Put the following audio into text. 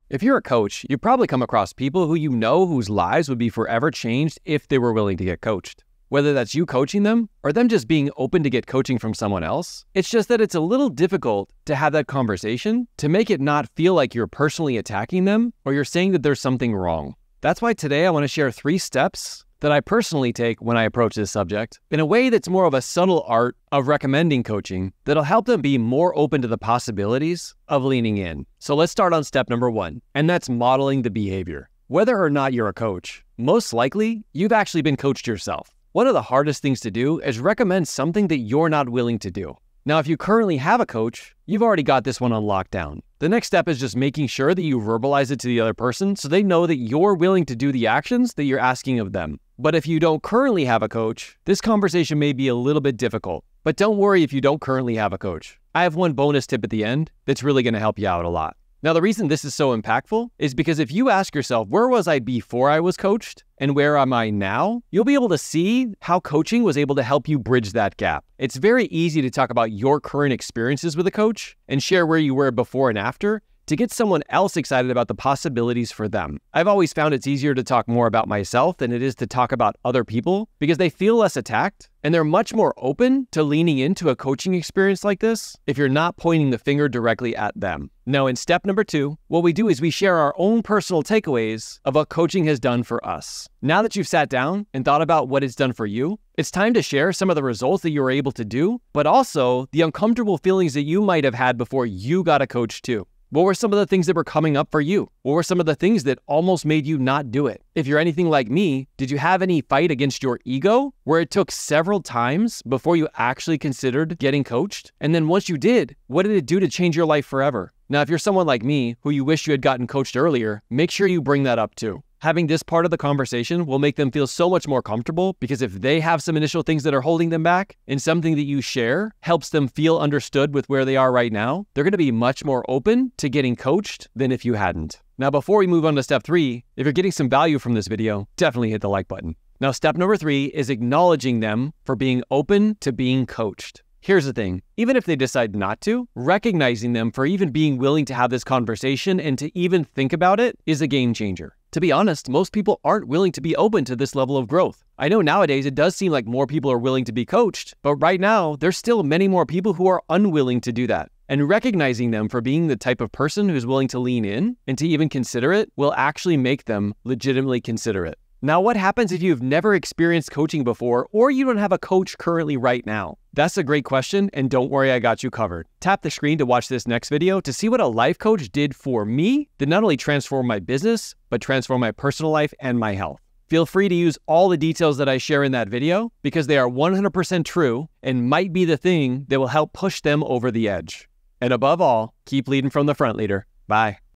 If you're a coach, you've probably come across people who you know whose lives would be forever changed if they were willing to get coached. Whether that's you coaching them or them just being open to get coaching from someone else, it's just that it's a little difficult to have that conversation to make it not feel like you're personally attacking them or you're saying that there's something wrong. That's why today I want to share 3 steps that I personally take when I approach this subject in a way that's more of a subtle art of recommending coaching that'll help them be more open to the possibilities of leaning in. So let's start on step number 1, and that's modeling the behavior. Whether or not you're a coach, most likely you've actually been coached yourself. One of the hardest things to do is recommend something that you're not willing to do. Now, if you currently have a coach, you've already got this one on lockdown. The next step is just making sure that you verbalize it to the other person so they know that you're willing to do the actions that you're asking of them. But if you don't currently have a coach, this conversation may be a little bit difficult. But don't worry if you don't currently have a coach. I have one bonus tip at the end that's really going to help you out a lot. Now, the reason this is so impactful is because if you ask yourself, where was I before I was coached and where am I now? You'll be able to see how coaching was able to help you bridge that gap. It's very easy to talk about your current experiences with a coach and share where you were before and after to get someone else excited about the possibilities for them. I've always found it's easier to talk more about myself than it is to talk about other people because they feel less attacked and they're much more open to leaning into a coaching experience like this if you're not pointing the finger directly at them. Now, in step number 2, what we do is we share our own personal takeaways of what coaching has done for us. Now that you've sat down and thought about what it's done for you, it's time to share some of the results that you were able to do, but also the uncomfortable feelings that you might have had before you got a coach too. What were some of the things that were coming up for you? What were some of the things that almost made you not do it? If you're anything like me, did you have any fight against your ego where it took several times before you actually considered getting coached? And then once you did, what did it do to change your life forever? Now, if you're someone like me who you wish you had gotten coached earlier, make sure you bring that up too. Having this part of the conversation will make them feel so much more comfortable because if they have some initial things that are holding them back and something that you share helps them feel understood with where they are right now, they're going to be much more open to getting coached than if you hadn't. Now, before we move on to step 3, if you're getting some value from this video, definitely hit the like button. Now, step number 3 is acknowledging them for being open to being coached. Here's the thing, even if they decide not to, recognizing them for even being willing to have this conversation and to even think about it is a game changer. To be honest, most people aren't willing to be open to this level of growth. I know nowadays it does seem like more people are willing to be coached, but right now there's still many more people who are unwilling to do that. And recognizing them for being the type of person who's willing to lean in and to even consider it will actually make them legitimately consider it. Now, what happens if you've never experienced coaching before or you don't have a coach currently right now? That's a great question, and don't worry, I got you covered. Tap the screen to watch this next video to see what a life coach did for me that not only transformed my business, but transformed my personal life and my health. Feel free to use all the details that I share in that video because they are 100% true and might be the thing that will help push them over the edge. And above all, keep leading from the front, leader. Bye.